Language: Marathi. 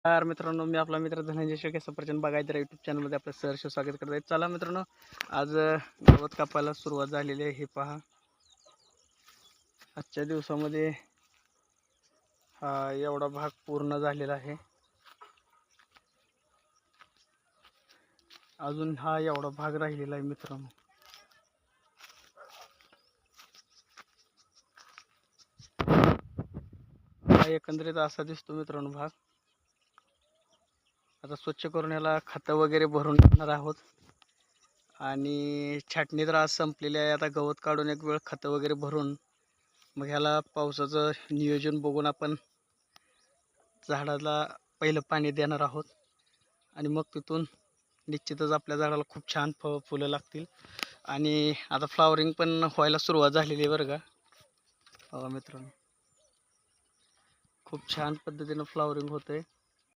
नमस्कार मित्रांनो, मी आपला मित्र धनंजय शेळके सफरचंद बागायतदार यूट्यूब चॅनलमध्ये आपलं सहर्ष स्वागत करत आहे. चला मित्रांनो, आज गवत कापायला सुरुवात झालेली आहे. हे पहा, आजच्या दिवसामध्ये हा एवढा भाग पूर्ण झालेला आहे. अजून हा एवढा भाग राहिलेला आहे मित्रांनो. हा एकंदरीत असा दिसतो मित्रांनो भाग. आता स्वच्छ करून याला खतं वगैरे भरून टाकणार आहोत आणि छाटणी तर आज संपलेली आहे. आता गवत काढून एक वेळ खतं वगैरे भरून मग ह्याला पावसाचं नियोजन बघून आपण झाडाला पहिलं पाणी देणार आहोत आणि मग तिथून निश्चितच आपल्या झाडाला खूप छान फुलं लागतील. आणि आता फ्लावरिंग पण व्हायला सुरुवात झालेली आहे बरं का. हो मित्रांनो, खूप छान पद्धतीनं फ्लावरिंग होतंय.